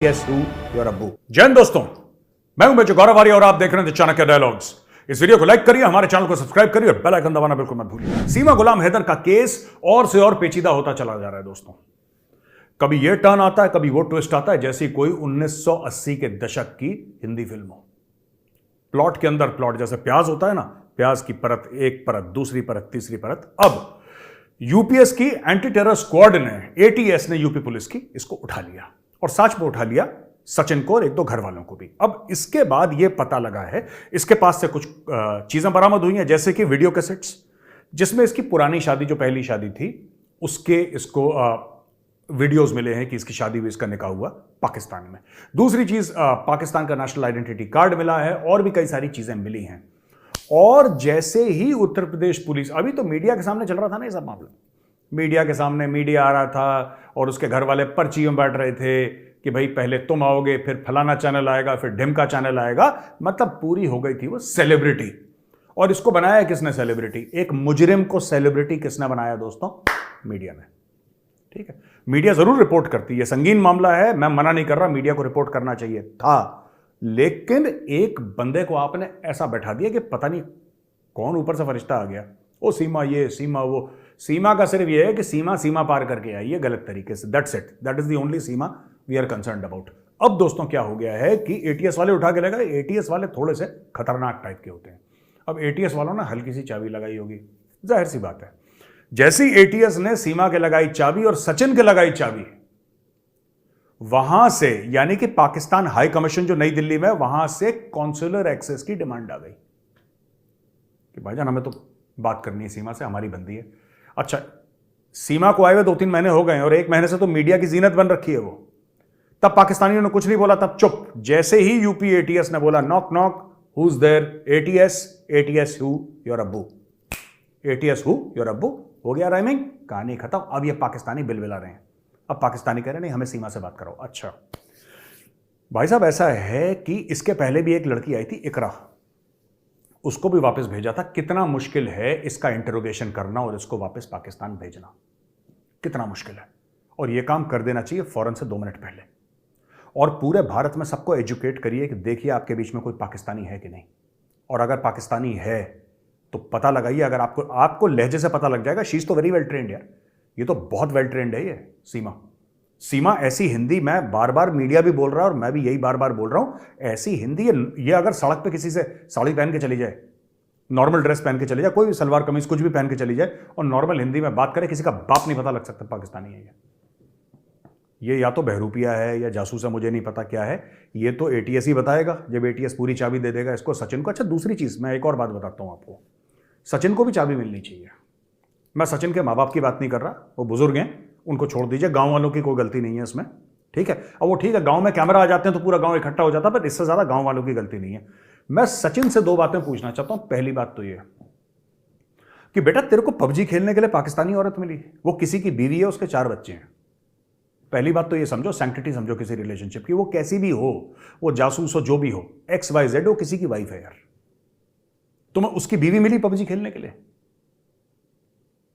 Yes, who? Your अब्बू। जय हिंद दोस्तों, मैं हूं मेजर गौरव आर्य और आप देख रहे हैं चाणक्य डायलॉग्स। इस वीडियो को लाइक करिए, हमारे चैनल को सब्सक्राइब करिए और बेल आइकन दबाना बिल्कुल मत भूलिए। सीमा गुलाम हैदर का केस और से और पेचीदा होता चला जा रहा है दोस्तों। कभी यह टर्न आता है, कभी वो ट्विस्ट आता है, जैसी कोई 1980 के दशक की हिंदी फिल्म हो। प्लॉट के अंदर प्लॉट, जैसे प्याज होता है ना, प्याज की परत, एक परत, दूसरी परत, तीसरी परत। अब यूपीएस की एंटी टेरर स्क्वाड ने, एटीएस ने यूपी पुलिस की इसको उठा लिया और साथ में उठा लिया सचिन को और एक दो घर वालों को भी। अब इसके बाद यह पता लगा है, इसके पास से कुछ चीजें बरामद हुई हैं, जैसे कि वीडियो कैसेट्स, जिसमें इसकी पुरानी शादी, जो पहली शादी थी, उसके इसको वीडियोस मिले हैं कि इसकी शादी हुई, इसका निकाह हुआ पाकिस्तान में। दूसरी चीज, पाकिस्तान का नेशनल आइडेंटिटी कार्ड मिला है और भी कई सारी चीजें मिली हैं। और जैसे ही उत्तर प्रदेश पुलिस, अभी तो मीडिया के सामने चल रहा था ना ये सब मामला, मीडिया के सामने मीडिया आ रहा था और उसके घर वाले पर्ची में बैठ रहे थे कि भाई पहले तुम आओगे, फिर फलाना चैनल आएगा, फिर ढिमका चैनल आएगा। मतलब पूरी हो गई थी वो सेलिब्रिटी। और इसको बनाया किसने सेलिब्रिटी? एक मुजरिम को सेलिब्रिटी किसने बनाया दोस्तों? मीडिया ने। ठीक है, मीडिया जरूर रिपोर्ट करती है, संगीन मामला है, मैं मना नहीं कर रहा, मीडिया को रिपोर्ट करना चाहिए था, लेकिन एक बंदे को आपने ऐसा बैठा दिया कि पता नहीं कौन ऊपर से फरिश्ता आ गया। ओ सीमा ये, सीमा वो। सीमा का सिर्फ ये है कि सीमा पार करके आई है गलत तरीके से। That's it, that is the only सीमा वी आर कंसर्न्ड अबाउट। अब दोस्तों क्या हो गया है कि एटीएस वाले उठा के ले गए। एटीएस वाले थोड़े से खतरनाक टाइप के होते हैं। अब एटीएस वालों ने हल्की सी चाबी लगाई होगी, जाहिर सी बात है। जैसी एटीएस ने सीमा के लगाई चाबी और सचिन के लगाई चाबी, वहां से, यानी कि पाकिस्तान हाई कमीशन जो नई दिल्ली में, वहां से कॉन्सुलर एक्सेस की डिमांड आ गई कि भाईजान हमें तो बात करनी है सीमा से, हमारी बंदी है। अच्छा, सीमा को आए हुए 2-3 महीने हो गए और 1 महीने से तो मीडिया की जीनत बन रखी है वो। तब पाकिस्तानियों ने कुछ नहीं बोला, तब चुप। जैसे ही यूपी एटीएस ने बोला knock knock, who's there? ATS who? Your अब्बू। ATS who? योर अब्बू। हो गया राइमिंग, कहानी खत्म। अब ये पाकिस्तानी बिलबिला रहे हैं। अब पाकिस्तानी कह रहे हैं नहीं, हमें सीमा से बात करो। अच्छा भाई साहब, ऐसा है कि इसके पहले भी एक लड़की आई थी, इकरा, उसको भी वापस भेजा था। कितना मुश्किल है इसका इंटरोगेशन करना और इसको वापस पाकिस्तान भेजना, कितना मुश्किल है। और यह काम कर देना चाहिए फौरन से 2 मिनट पहले। और पूरे भारत में सबको एजुकेट करिए कि देखिए आपके बीच में कोई पाकिस्तानी है कि नहीं, और अगर पाकिस्तानी है तो पता लगाइए। अगर आपको लहजे से पता लग जाएगा, शी इज तो वेरी वेल ट्रेंड यार, ये तो बहुत वेल ट्रेंड है ये सीमा ऐसी हिंदी, मैं बार बार, मीडिया भी बोल रहा है और मैं भी यही बार बार बोल रहा हूं, ऐसी हिंदी ये अगर सड़क पे किसी से साड़ी पहन के चली जाए, नॉर्मल ड्रेस पहन के चली जाए, कोई भी सलवार कमीज कुछ भी पहन के चली जाए और नॉर्मल हिंदी में बात करे, किसी का बाप नहीं पता लग सकता पाकिस्तानी है ये या तो बहरूपिया है या जासूस है, मुझे नहीं पता क्या है। ये तो एटीएस ही बताएगा जब एटीएस पूरी चाबी दे देगा इसको, सचिन को। अच्छा, दूसरी चीज मैं एक और बात बताता हूं आपको, सचिन को भी चाबी मिलनी चाहिए। मैं सचिन के माँ बाप की बात नहीं कर रहा, वो बुजुर्ग हैं, उनको छोड़ दीजिए, गांव वालों की कोई गलती नहीं है इसमें। ठीक है, अब वो ठीक है, गांव में कैमरा आ जाते हैं तो पूरा गांव इकट्ठा हो जाता है, पर इससे ज्यादा गांव वालों की गलती नहीं है। मैं सचिन से 2 बातें पूछना चाहता हूं। पहली बात तो ये कि बेटा, तेरे को पबजी खेलने के लिए पाकिस्तानी औरत मिली, वो किसी की बीवी है, उसके 4 बच्चे हैं। पहली बात तो ये समझो, सैंक्टिटी समझो किसी रिलेशनशिप की, वो कैसी भी हो, वो जासूस हो, जो भी हो, XYZ, वो किसी की वाइफ है यार। तुम्हें उसकी बीवी मिली पबजी खेलने के लिए,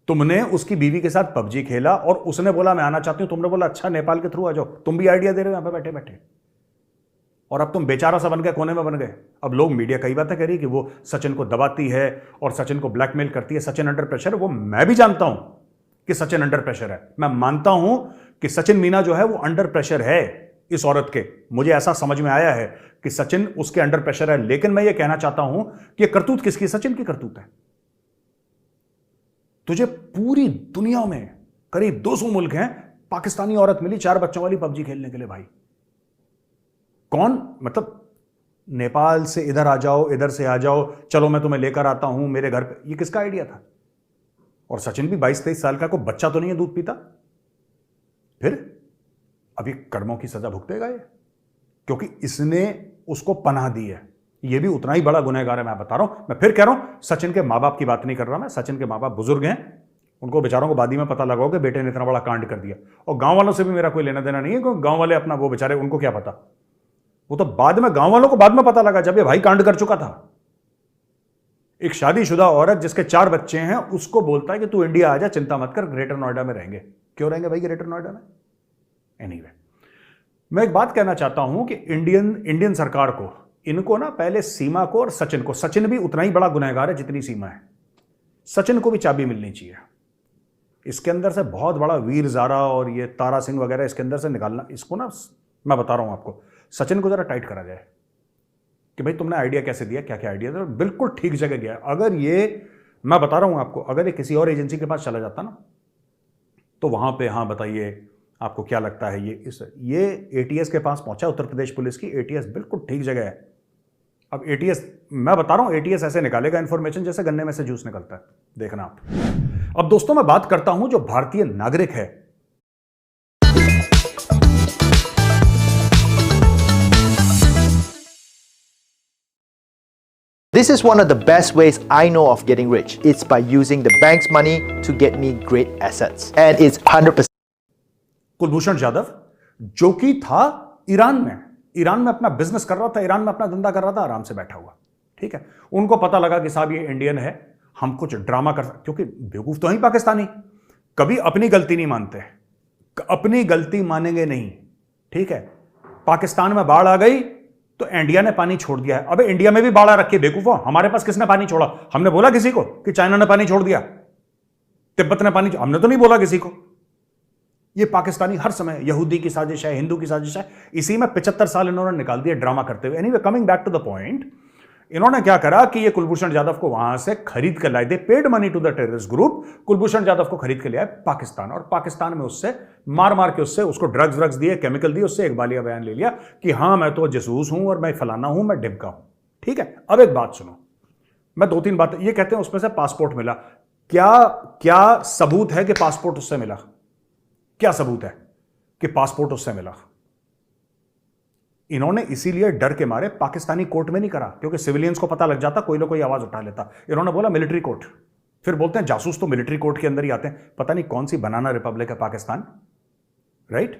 तुमने उसकी बीवी के साथ पबजी खेला और उसने बोला मैं आना चाहती हूं, तुमने बोला अच्छा नेपाल के थ्रू आ जाओ। तुम भी आइडिया दे रहे हो यहां पे बैठे बैठे, और अब तुम बेचारा सा बन गए, कोने में बन गए। अब लोग, मीडिया कई बातें कह रही कि वो सचिन को दबाती है और सचिन को ब्लैकमेल करती है, सचिन अंडर प्रेशर है। वो मैं भी जानता हूं कि सचिन अंडर प्रेशर है, मैं मानता हूं कि सचिन मीना जो है वो अंडर प्रेशर है इस औरत के। मुझे ऐसा समझ में आया है कि सचिन उसके अंडर प्रेशर है, लेकिन मैं ये कहना चाहता हूं कि ये करतूत किसकी? सचिन की करतूत है। तुझे पूरी दुनिया में करीब 200 मुल्क हैं, पाकिस्तानी औरत मिली 4 बच्चों वाली पबजी खेलने के लिए। भाई कौन, मतलब नेपाल से इधर आ जाओ, इधर से आ जाओ, चलो मैं तुम्हें लेकर आता हूं मेरे घर पे, ये किसका आइडिया था? और सचिन भी 22-23 साल का, कोई बच्चा तो नहीं है दूध पीता। फिर अभी कर्मों की सजा भुगतेगा ये, क्योंकि इसने उसको पनाह दी है। ये भी उतना ही बड़ा गुनहगार है, मैं बता रहा हूं। मैं फिर कह रहा हूं, सचिन के माँ बाप की बात नहीं कर रहा मैं। सचिन के माँ बाप बुजुर्ग हैं, उनको बेचारों को बादी में पता लगा हो कि बेटे ने इतना बड़ा कांड कर दिया। और गांव वालों से भी मेरा कोई लेना देना नहीं है, क्योंकि गांव वाले अपना, वो बेचारे, उनको क्या पता, वो तो बाद में, गांव वालों को बाद में पता लगा जब ये भाई कांड कर चुका था। एक शादीशुदा औरत जिसके 4 बच्चे हैं, उसको बोलता है कि तू इंडिया आ जा, चिंता मत कर, ग्रेटर नोएडा में रहेंगे। क्यों रहेंगे भाई ग्रेटर नोएडा में? एनीवे, मैं एक बात कहना चाहता हूं कि इंडियन सरकार को, इनको ना पहले सीमा को और सचिन को, सचिन भी उतना ही बड़ा गुनहगार है जितनी सीमा है, सचिन को भी चाबी मिलनी चाहिए। इसके अंदर से बहुत बड़ा वीर ज़ारा और ये तारा सिंह वगैरह इसके अंदर से निकालना, इसको ना मैं बता रहा हूं आपको, सचिन को जरा टाइट करा जाए कि भाई तुमने आइडिया कैसे दिया, क्या क्या आइडिया दिया, बिल्कुल ठीक जगह गया। अगर ये, मैं बता रहा हूं आपको, अगर ये किसी और एजेंसी के पास चला जाता ना, तो वहां पे, हाँ बताइए आपको क्या लगता है, ये एटीएस के पास पहुंचा, उत्तर प्रदेश पुलिस की, एटीएस बिल्कुल ठीक जगह है। अब एटीएस, मैं बता रहा हूं, एटीएस ऐसे निकालेगा इंफॉर्मेशन जैसे गन्ने में से जूस निकलता है, देखना आप। अब दोस्तों मैं बात करता हूं जो भारतीय नागरिक है, This is one of the best ways I know of getting rich. It's by using the bank's money to get me great assets. And it's 100%. Kulbhushan Jadhav, जो कि था ईरान में अपना बिजनेस कर रहा था, ईरान में अपना धंधा कर रहा था, आराम से बैठा हुआ, ठीक है। उनको पता लगा कि साहब ये इंडियन है, हम कुछ ड्रामा कर सकते, क्योंकि बेवकूफ तो ही पाकिस्तानी, कभी अपनी गलती नहीं मानते, अपनी गलती मानेंगे नहीं, ठीक है। पाकिस्तान में बाढ़ आ गई तो इंडिया ने पानी छोड़ दिया है। अबे इंडिया में भी बाढ़ आ रखी है बेवकूफो, हमारे पास किसने पानी छोड़ा? हमने बोला किसी को कि चाइना ने पानी छोड़ दिया, तिब्बत ने पानी, हमने तो नहीं बोला किसी को। ये पाकिस्तानी हर समय यहूदी की साजिश है, हिंदू की साजिश है, इसी में 75 साल इन्होंने निकाल दिए ड्रामा करते हुए। Anyway, coming back to the point, इन्होंने क्या करा कि ये कुलभूषण जाधव को वहां से खरीद कर लाए, they paid money to the terrorist group, Kulbhushan Jadhav को खरीद के ले आए पाकिस्तान, और पाकिस्तान में उससे मार के उसको ड्रग्स दिए, केमिकल दिए, उससे एक बालिया बयान ले लिया कि हाँ मैं तो जासूस हूं और मैं फलाना हूं, मैं डिमका हूं, ठीक है। अब एक बात सुनो, मैं 2-3 बातें, ये कहते हैं उसमें से पासपोर्ट मिला, क्या सबूत है कि पासपोर्ट उससे मिला? क्या सबूत है कि पासपोर्ट उससे मिला? इन्होंने इसीलिए डर के मारे पाकिस्तानी कोर्ट में नहीं करा, क्योंकि सिविलियंस को पता लग जाता, कोई ना कोई आवाज उठा लेता। इन्होंने बोला मिलिट्री कोर्ट, फिर बोलते हैं जासूस तो मिलिट्री कोर्ट के अंदर ही आते हैं। पता नहीं कौन सी बनाना रिपब्लिक है पाकिस्तान, राइट,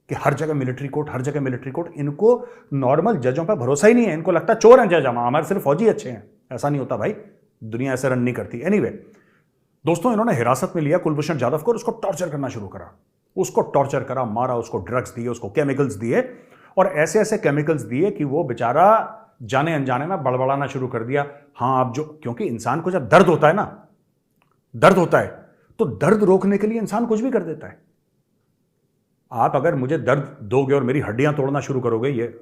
कि हर जगह मिलिट्री कोर्ट, हर जगह मिलिट्री कोर्ट। इनको नॉर्मल जजों पर भरोसा ही नहीं है, इनको लगता है चोर हैं जज, हमारे सिर्फ फौजी अच्छे हैं। ऐसा नहीं होता भाई, दुनिया ऐसे रन नहीं करती। एनीवे दोस्तों, इन्होंने हिरासत में लिया कुलभूषण जाधव को और उसको टॉर्चर करना शुरू करा, उसको टॉर्चर करा, मारा, उसको ड्रग्स दिए, उसको केमिकल्स दिए, और ऐसे ऐसे केमिकल्स दिए कि वो बेचारा जाने अनजाने में बड़बड़ाना शुरू कर दिया। हाँ, अब जो, क्योंकि इंसान को जब दर्द होता है ना, दर्द होता है, तो दर्द रोकने के लिए इंसान कुछ भी कर देता है। आप अगर मुझे दर्द दोगे और मेरी हड्डियां तोड़ना शुरू करोगे, ये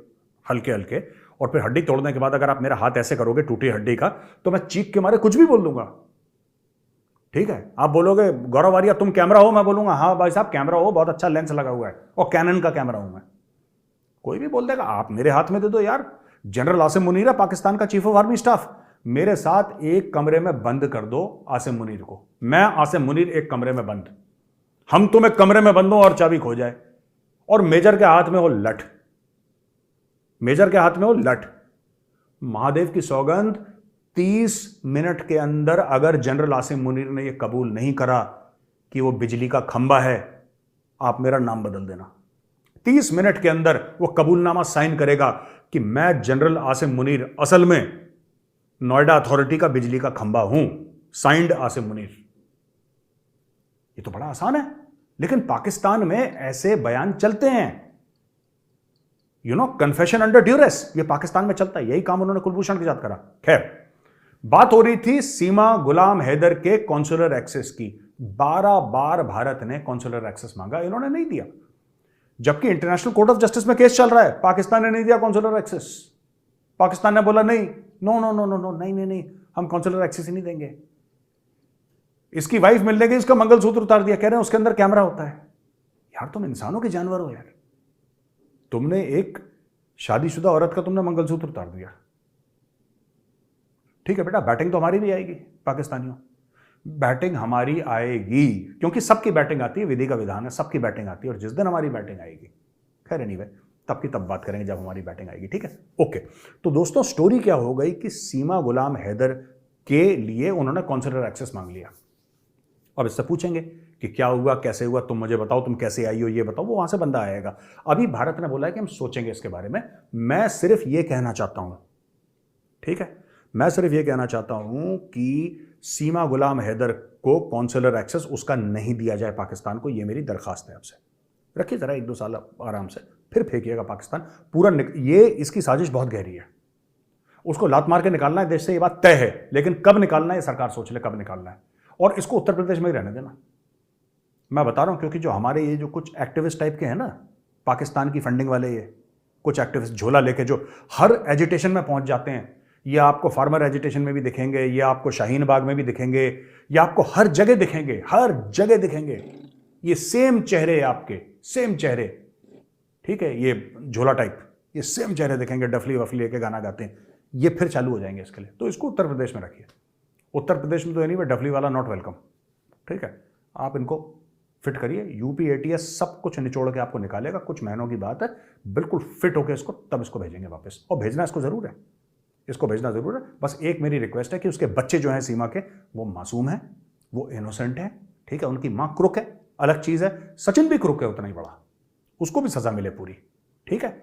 हल्के हल्के, और फिर हड्डी तोड़ने के बाद अगर आप मेरा हाथ ऐसे करोगे टूटी हड्डी का, तो मैं चीख के मारे कुछ भी बोल दूंगा, ठीक है। आप बोलोगे गौरव वारिया तुम कैमरा हो, मैं बोलूंगा हाँ भाई साहब कैमरा हो, बहुत अच्छा लेंस लगा हुआ है और कैनन का कैमरा हूं मैं। कोई भी बोल देगा आप मेरे हाथ में दे दो यार। जनरल आसिम मुनीर है, पाकिस्तान का चीफ ऑफ आर्मी स्टाफ, मेरे साथ एक कमरे में बंद कर दो आसिम मुनीर को, मैं आसिम मुनीर एक कमरे में बंद, हम तुम एक कमरे में बंद हो और चाबी खो जाए, और मेजर के हाथ में हो लठ, मेजर के हाथ में हो लठ, महादेव की सौगंध 30 मिनट के अंदर अगर जनरल आसिम मुनीर ने यह कबूल नहीं करा कि वो बिजली का खंबा है, आप मेरा नाम बदल देना। 30 मिनट के अंदर वो कबूलनामा साइन करेगा कि मैं जनरल आसिम मुनीर असल में नोएडा अथॉरिटी का बिजली का खंबा हूं, साइंड आसिम मुनीर। ये तो बड़ा आसान है, लेकिन पाकिस्तान में ऐसे बयान चलते हैं, कन्फेशन अंडर ड्यूरेस, ये पाकिस्तान में चलता है। यही काम उन्होंने कुलभूषण के साथ करा। खैर, बात हो रही थी सीमा गुलाम हैदर के कॉन्सुलर एक्सेस की। 12 बार भारत ने कॉन्सुलर एक्सेस मांगा, इन्होंने नहीं दिया, जबकि इंटरनेशनल कोर्ट ऑफ जस्टिस में केस चल रहा है, पाकिस्तान ने नहीं दिया कॉन्सुलर एक्सेस। पाकिस्तान ने बोला नहीं, no no no no no, नहीं, हम कॉन्सुलर एक्सेस ही नहीं देंगे। इसकी वाइफ मिलने गई, इसका मंगलसूत्र उतार दिया, कह रहे हैं उसके अंदर कैमरा होता है। यार तुम इंसानों के जानवर हो यार, तुमने एक शादीशुदा औरत का तुमने मंगलसूत्र उतार दिया। ठीक है बेटा, बैटिंग तो हमारी भी आएगी, पाकिस्तानियों बैटिंग हमारी आएगी, क्योंकि सबकी बैटिंग आती है, विधि का विधान है, सबकी बैटिंग आती है, और जिस दिन हमारी बैटिंग आएगी, खैर एनीवे तब की तब बात करेंगे जब हमारी बैटिंग आएगी, ठीक है। ओके, तो दोस्तों स्टोरी क्या हो गई कि सीमा गुलाम हैदर के लिए उन्होंने कॉन्सुलर एक्सेस मांग लिया। अब इससे पूछेंगे कि क्या हुआ, कैसे हुआ, तुम मुझे बताओ, तुम कैसे आई हो, ये बताओ, वो वहां से बंदा आएगा। अभी भारत ने बोला है कि हम सोचेंगे इसके बारे में। मैं सिर्फ ये कहना चाहता हूं, ठीक है, मैं सिर्फ ये कहना चाहता हूं कि सीमा गुलाम हैदर को कॉन्सुलर एक्सेस उसका नहीं दिया जाए पाकिस्तान को, ये मेरी दरखास्त है आपसे। रखिए जरा 1-2 साल आराम से, फिर फेंकिएगा पाकिस्तान पूरा ये इसकी साजिश बहुत गहरी है। उसको लात मार के निकालना है देश से, ये बात तय है, लेकिन कब निकालना है ये सरकार सोच ले, कब निकालना है। और इसको उत्तर प्रदेश में ही रहने देना, मैं बता रहा हूं, क्योंकि जो हमारे ये जो कुछ एक्टिविस्ट टाइप के हैं ना, पाकिस्तान की फंडिंग वाले, ये कुछ एक्टिविस्ट झोला लेके जो हर एजिटेशन में पहुंच जाते हैं, ये आपको फार्मर एजिटेशन में भी दिखेंगे, ये आपको शाहीन बाग में भी दिखेंगे, ये आपको हर जगह दिखेंगे, हर जगह दिखेंगे, ये सेम चेहरे आपके, सेम चेहरे, ठीक है, ये झोला टाइप, ये सेम चेहरे दिखेंगे, डफली वफली लेके गाना गाते हैं, ये फिर चालू हो जाएंगे इसके लिए। तो इसको उत्तर प्रदेश में रखिए। उत्तर प्रदेश में तो एनीवे डफली वाला नॉट वेलकम, ठीक है, आप इनको फिट करिए, यूपी एटीएस सब कुछ निचोड़ के आपको निकालेगा, कुछ महीनों की बात है, बिल्कुल फिट होकर इसको तब इसको भेजेंगे वापस, और भेजना इसको जरूर है, इसको भेजना जरूर है। बस एक मेरी रिक्वेस्ट है कि उसके बच्चे जो हैं सीमा के, वो मासूम हैं, वो इनोसेंट हैं, ठीक है, उनकी मां क्रुक है, अलग चीज है, सचिन भी क्रुक है उतना ही बड़ा, उसको भी सजा मिले पूरी, ठीक है।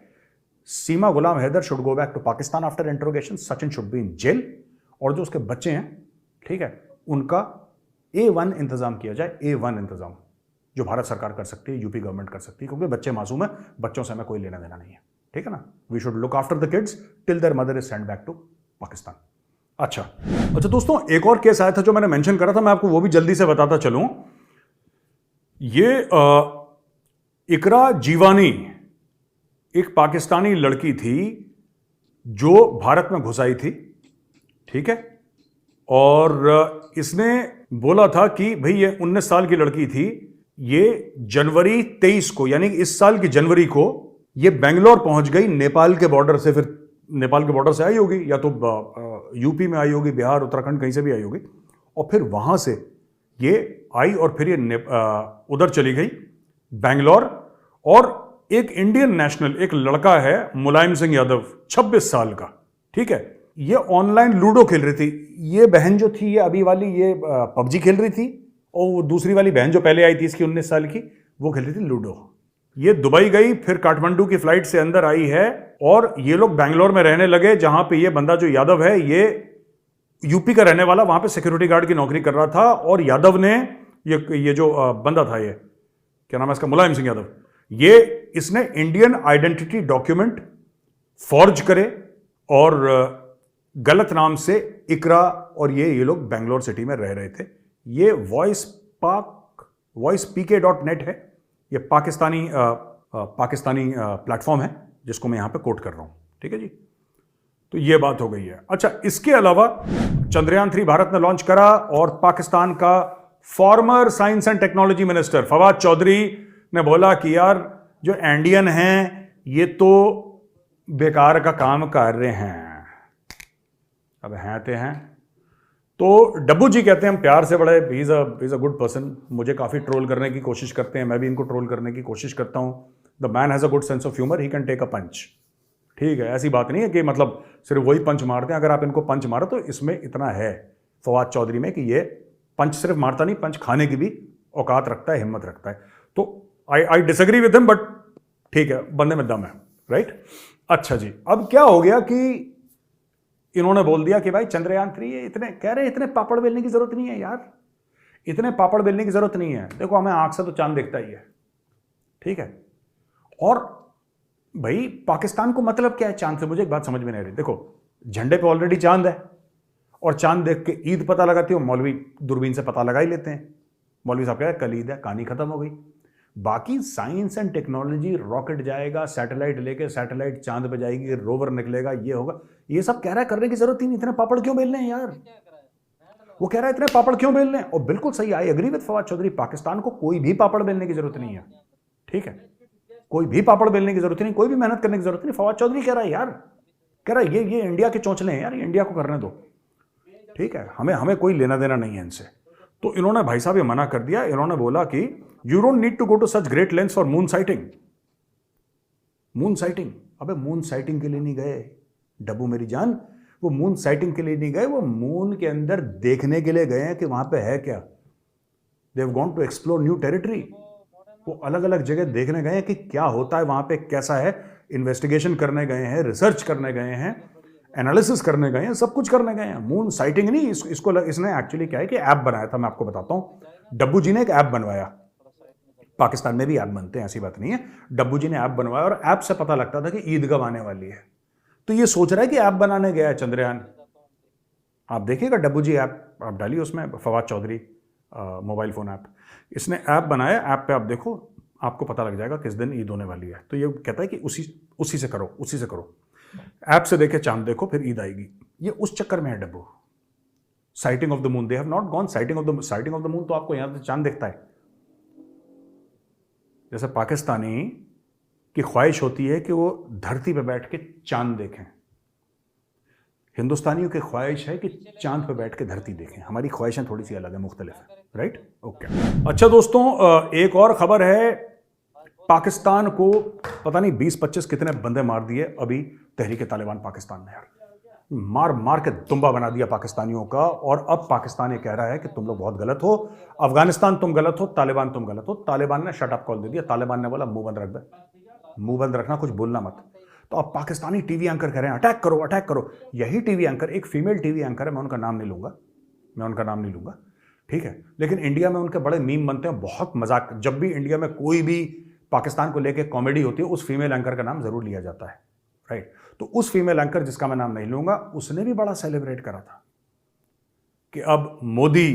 Seema Ghulam Haider should go back to Pakistan after interrogation, Sachin should be in jail, और जो उसके बच्चे हैं, ठीक है, उनका A1 इंतजाम किया जाए, A1 इंतजाम जो भारत सरकार कर सकती है, यूपी गवर्नमेंट कर सकती है, क्योंकि बच्चे मासूम है, बच्चों से हमें कोई लेना देना नहीं है, ठीक है ना। We should look after the kids till their mother is send back to Pakistan. अच्छा दोस्तों, एक और केस आया था जो मैंने मेंशन करा था, मैं आपको वो भी जल्दी से बताता चलूं। ये इकरा जीवानी एक पाकिस्तानी लड़की थी जो भारत में घुस आई थी, ठीक है, और इसने बोला था कि भाई ये 19 साल की लड़की थी, ये जनवरी 23 को, यानी इस साल की जनवरी को ये बेंगलोर पहुंच गई नेपाल के बॉर्डर से, फिर नेपाल के बॉर्डर से आई होगी, या तो यूपी में आई होगी, बिहार उत्तराखंड कहीं से भी आई होगी, और फिर वहां से ये आई और फिर ये उधर चली गई बेंगलोर। और एक इंडियन नेशनल, एक लड़का है मुलायम सिंह यादव, 26 साल का, ठीक है, ये ऑनलाइन लूडो खेल रही थी। ये बहन जो थी, ये अभी वाली, ये पबजी खेल रही थी, और वो दूसरी वाली बहन जो पहले आई थी इसकी 19 साल की, वो खेल रही थी लूडो। ये दुबई गई, फिर काठमांडू की फ्लाइट से अंदर आई है, और ये लोग बैंगलोर में रहने लगे, जहां पे ये बंदा जो यादव है, ये यूपी का रहने वाला, वहां पे सिक्योरिटी गार्ड की नौकरी कर रहा था। और यादव ने ये जो बंदा था, ये क्या नाम है इसका, मुलायम सिंह यादव, ये इसने इंडियन आइडेंटिटी डॉक्यूमेंट फॉर्ज करे और गलत नाम से इकरा, और ये लोग बेंगलोर सिटी में रह रहे थे। ये वॉइस pk.net है, ये पाकिस्तानी प्लेटफॉर्म है जिसको मैं यहां पे कोट कर रहा हूं, ठीक है जी। तो ये बात हो गई है। अच्छा, इसके अलावा चंद्रयान 3 भारत ने लॉन्च करा, और पाकिस्तान का former science and technology minister Fawad Chaudhry ने बोला कि यार जो इंडियन हैं ये तो बेकार का काम कर रहे हैं। अब हैं तो डब्बू जी कहते हैं हम प्यार से, बड़े he is a good person, मुझे काफ़ी ट्रोल करने की कोशिश करते हैं, मैं भी इनको ट्रोल करने की कोशिश करता हूं। The man has a good sense of humour, he can take a punch, ठीक है। ऐसी बात नहीं है कि मतलब सिर्फ वही पंच मारते हैं, अगर आप इनको पंच मारो तो इसमें इतना है फवाद चौधरी में कि ये पंच सिर्फ मारता नहीं, पंच खाने की भी औकात रखता है, हिम्मत रखता है। तो I disagree with him, but ठीक है, बंदे में दम है, राइट। अच्छा जी, अब क्या हो गया कि इन्होंने बोल दिया कि भाई चंद्रयान 3 ये इतने कह रहे, इतने पापड़ बेलने की जरूरत नहीं है यार, इतने पापड़ बेलने की जरूरत नहीं है। देखो, हमें आंख से तो चांद दिखता ही है, ठीक है। और भाई पाकिस्तान को मतलब क्या है चांद से, मुझे एक बात समझ में नहीं आ रही। देखो, झंडे पे ऑलरेडी चांद है, और चांद देख के ईद पता लगाती हो, मौलवी दूरबीन से पता लगा ही लेते हैं, मौलवी साहब कह कल ईद है, कहानी खत्म हो गई। बाकी साइंस एंड टेक्नोलॉजी, रॉकेट जाएगा, सैटेलाइट लेके सैटेलाइट चांद पे जाएगी, रोवर निकलेगा, ये होगा, ये सब कह रहा है, करने की जरूरत ही नहीं, इतने पापड़ क्यों बेलने हैं यार। वो कह रहा है इतने पापड़ क्यों बेलने हैं, और बिल्कुल सही, I agree with Fawad Chaudhry, Pakistan को कोई भी पापड़ बेलने की जरूरत नहीं है, ठीक है, कोई भी पापड़ बेलने की जरूरत नहीं, कोई भी मेहनत करने की जरूरत नहीं। फवाद चौधरी कह रहा है यार, कह रहा है ये इंडिया के चौंचले हैं यार, ये इंडिया को करने दो, ठीक है, हमें कोई लेना देना नहीं है इनसे। तो इन्होंने भाई साहब ये मना कर दिया, इन्होंने बोला कि you don't need to go to such great lengths for moon sighting. Moon sighting, अबे मून साइटिंग के लिए नहीं गए डब्बू मेरी जान, वो मून साइटिंग के लिए नहीं गए, वो मून के अंदर देखने के लिए गए हैं कि वहां पे है क्या। They have gone to explore new territory, वो अलग अलग जगह देखने गए हैं कि क्या होता है वहां पे, कैसा है, इन्वेस्टिगेशन करने गए हैं, रिसर्च करने गए हैं, एनालिसिस करने गए हैं, सब कुछ करने गए हैं। मून साइटिंग नहीं, इसने एक्चुअली क्या है कि ऐप बनाया था, मैं आपको बताता हूं। डब्बू जी ने एक ऐप बनवाया, पाकिस्तान में भी ऐप बनते हैं, ऐसी बात नहीं है। डब्बू जी ने ऐप बनवाया और ऐप से पता लगता था कि ईद कब आने वाली है। तो ये सोच रहा है कि ऐप बनाने गया है चंद्रयान। आप देखिएगा डब्बू जी ऐप आप डालिए, उसमें Fawad Chaudhry mobile phone app, इसने ऐप बनाया। ऐप पे आप देखो, आपको पता लग जाएगा किस दिन ईद होने वाली है। तो ये कहता है कि उसी से करो। ऐप से देखे चांद देखो, फिर ईद आएगी। ये उस चक्कर में है Dabbu. Sighting of the moon, they have not gone sighting of the moon. तो आपको यहां से चांद दिखता है। जैसे पाकिस्तानी की ख्वाहिश होती है कि वो धरती पे बैठ के चांद देखें, हिंदुस्तानियों की ख्वाहिश है कि चांद पे बैठ के धरती देखें। हमारी ख्वाहिशें थोड़ी सी अलग है, मुख्तलिफ है, राइट? ओके। अच्छा दोस्तों, एक और खबर है। पाकिस्तान को पता नहीं 20-25 कितने बंदे मार दिए अभी तहरीक तालिबान पाकिस्तान ने। यार मार मार के दुम्बा बना दिया पाकिस्तानियों का। और अब पाकिस्तान ये कह रहा है कि तुम लोग बहुत गलत हो, अफगानिस्तान तुम गलत हो, तालिबान तुम गलत हो। तालिबान ने शट अप कॉल दे दिया। तालिबान ने बोला मुंह बंद रख दे, मुंह बंद रखना, कुछ बोलना मत। तो अब पाकिस्तानी टीवी एंकर कह रहे हैं अटैक करो, अटैक करो। यही टीवी एंकर, एक फीमेल टीवी एंकर है, मैं उनका नाम नहीं लूंगा, ठीक है? लेकिन इंडिया में उनके बड़े मीम बनते हैं, बहुत मजाक। जब भी इंडिया में कोई भी पाकिस्तान को लेकर कॉमेडी होती है, उस फीमेल एंकर का नाम जरूर लिया जाता है, राइट? तो उस फीमेल एंकर, जिसका मैं नाम नहीं लूंगा, उसने भी बड़ा सेलिब्रेट करा था कि अब मोदी,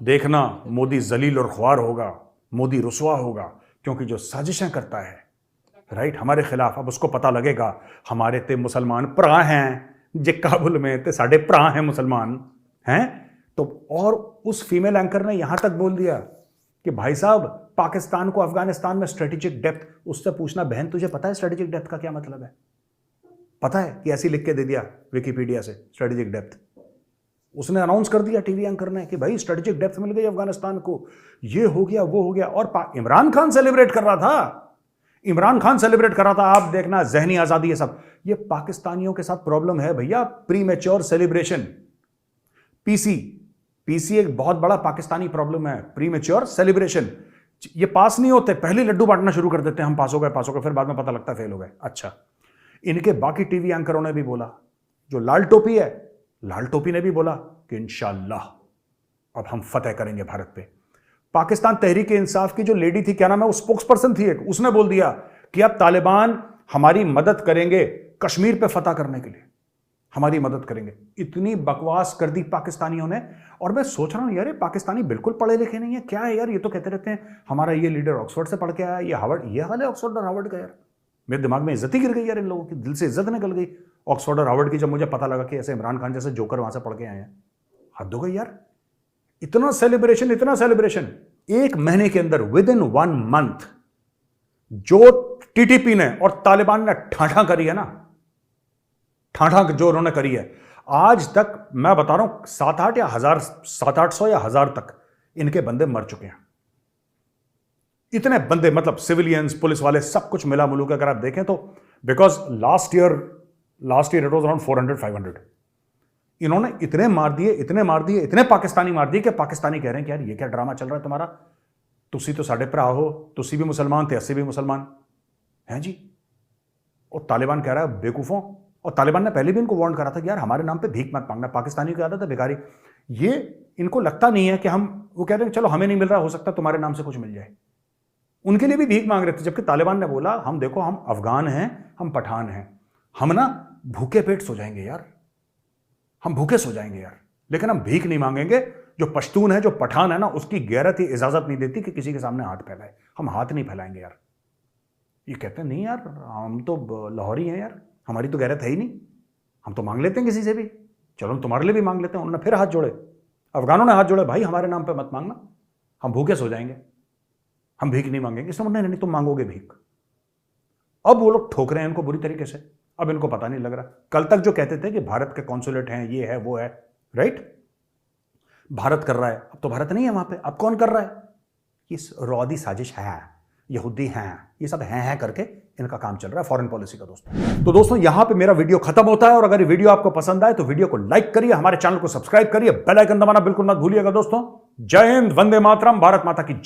देखना, मोदी जलील और ख्वार होगा, मोदी रुसवा होगा, क्योंकि जो साजिशें करता है, राइट, हमारे खिलाफ, अब उसको पता लगेगा हमारे ते मुसलमान भरा हैं, जे काबुल में ते साढ़े भरा हैं मुसलमान हैं। तो और उस फीमेल एंकर ने यहां तक बोल दिया कि भाई साहब, पाकिस्तान को अफगानिस्तान में स्ट्रेटेजिक डेप्थ, उससे पूछना बहन तुझे पता है स्ट्रेटेजिक डेप्थ का क्या मतलब है? पता है कि ऐसी लिख के दे दिया विकिपीडिया से, स्ट्रेटेजिक डेप्थ। उसने अनाउंस कर दिया टीवी एंकर ने कि भाई स्ट्रेटेजिक डेप्थ मिल गई अफगानिस्तान को, ये हो गया, वो हो गया। और इमरान खान सेलिब्रेट कर रहा था, आप देखना, जहनी आजादी है सब। ये पाकिस्तानियों के साथ प्रॉब्लम है भैया, प्रीमेच्योर सेलिब्रेशन। पीसी एक बहुत बड़ा पाकिस्तानी प्रॉब्लम है, प्रीमेच्योर सेलिब्रेशन। ये पास नहीं होते, पहले लड्डू बांटना शुरू कर देते हैं, हम पास हो गए, फिर बाद में पता लगता है फेल हो गए। अच्छा, इनके बाकी टीवी एंकरों ने भी बोला, जो लाल टोपी है, लाल टोपी ने भी बोला कि इंशाअल्लाह अब हम फतेह करेंगे भारत पे। पाकिस्तान तहरीक इंसाफ की जो लेडी थी, क्या नाम है, वो स्पोक्स पर्सन थी एक, उसने बोल दिया कि अब तालिबान हमारी मदद करेंगे कश्मीर पे फतह करने के लिए, हमारी मदद करेंगे। इतनी बकवास कर दी पाकिस्तानियों ने। और मैं सोच रहा हूं यार, ये पाकिस्तानी बिल्कुल पढ़े लिखे नहीं है, क्या है यार? ये तो कहते रहते हैं हमारा ये लीडर ऑक्सफोर्ड से पढ़ के आया, ये हार्वर्ड, ये हाल है ऑक्सफोर्ड और हार्वर्ड का। यार मेरे दिमाग में इज्जत ही गिर गई यार, इन लोगों की दिल से इज्जत निकल गई ऑक्सफोर्ड और हार्वर्ड की, जब मुझे पता लगा कि ऐसे इमरान खान जैसे जोकर वहां से पढ़ के आए हैं। हद हो गई यार, इतना सेलिब्रेशन। एक महीने के अंदर, विद इन 1 मंथ, जो टीटीपी ने और तालिबान ने ठाठा करी है ना, ठाठा जो उन्होंने करी है, आज तक मैं बता रहा हूं 700-800 या 1000 तक इनके बंदे मर चुके हैं। इतने बंदे, मतलब सिविलियंस, पुलिस वाले, सब कुछ मिला मुलू के अगर आप देखें तो, because last year it was around 400-500। इन्होंने इतने मार दिए, इतने पाकिस्तानी मार दिए कि पाकिस्तानी कह रहे हैं कि यार ये क्या ड्रामा चल रहा है तुम्हारा, तुसी तो साढ़े भरा हो, तुसी भी मुसलमान थे, अस्सी भी मुसलमान हैं जी। और तालिबान कह रहा है बेवकूफों। और तालिबान ने पहले भी इनको वार्न करा था कि यार हमारे नाम पे भीख मत मांगना, पाकिस्तानी की आदत है भिखारी। ये इनको लगता नहीं है कि वो कहते हैं चलो हमें नहीं मिल रहा, हो सकता है तुम्हारे नाम से कुछ मिल जाए। उनके लिए भी भीख मांग रहे थे, जबकि तालिबान ने बोला हम देखो, हम अफगान हैं, हम पठान हैं, हम ना भूखे पेट सो जाएंगे यार, हम भूखे सो जाएंगे यार, लेकिन हम भीख नहीं मांगेंगे। जो पश्तून है, जो पठान है ना, उसकी गैरत ही इजाजत नहीं देती कि किसी के सामने हाथ फैलाए, हम हाथ नहीं फैलाएंगे यार। ये कहते हैं नहीं यार, हम तो लाहौरी हैं यार, हमारी तो गैरत है ही नहीं, हम तो मांग लेते हैं किसी से भी, चलो हम तुम्हारे लिए भी मांग लेते हैं। उन्होंने फिर हाथ जोड़े, अफगानों ने हाथ जोड़े, भाई हमारे नाम पे मत मांगना, हम भूखे सो जाएंगे, हम भीख नहीं मांगेंगे। इसने बोला नहीं, तुम मांगोगे भीख। अब वो लोग ठोक रहे हैं इनको बुरी तरीके से। अब इनको पता नहीं लग रहा, कल तक जो कहते थे कि भारत के कॉन्सुलेट हैं, ये है वो है, राइट, भारत कर रहा है, अब तो भारत नहीं है वहां पे, अब कौन कर रहा है? ये रौदी साजिश है, यहूदी हैं, ये सब हैं करके इनका काम चल रहा है, फॉरेन पॉलिसी का। दोस्तों, दोस्तों यहां पे मेरा वीडियो खत्म होता है, और अगर ये वीडियो आपको पसंद आए तो वीडियो को लाइक करिए, हमारे चैनल को सब्सक्राइब करिए, बेल आइकन दबाना बिल्कुल मत भूलिएगा। दोस्तों, जय हिंद, वंदे मातरम, भारत माता की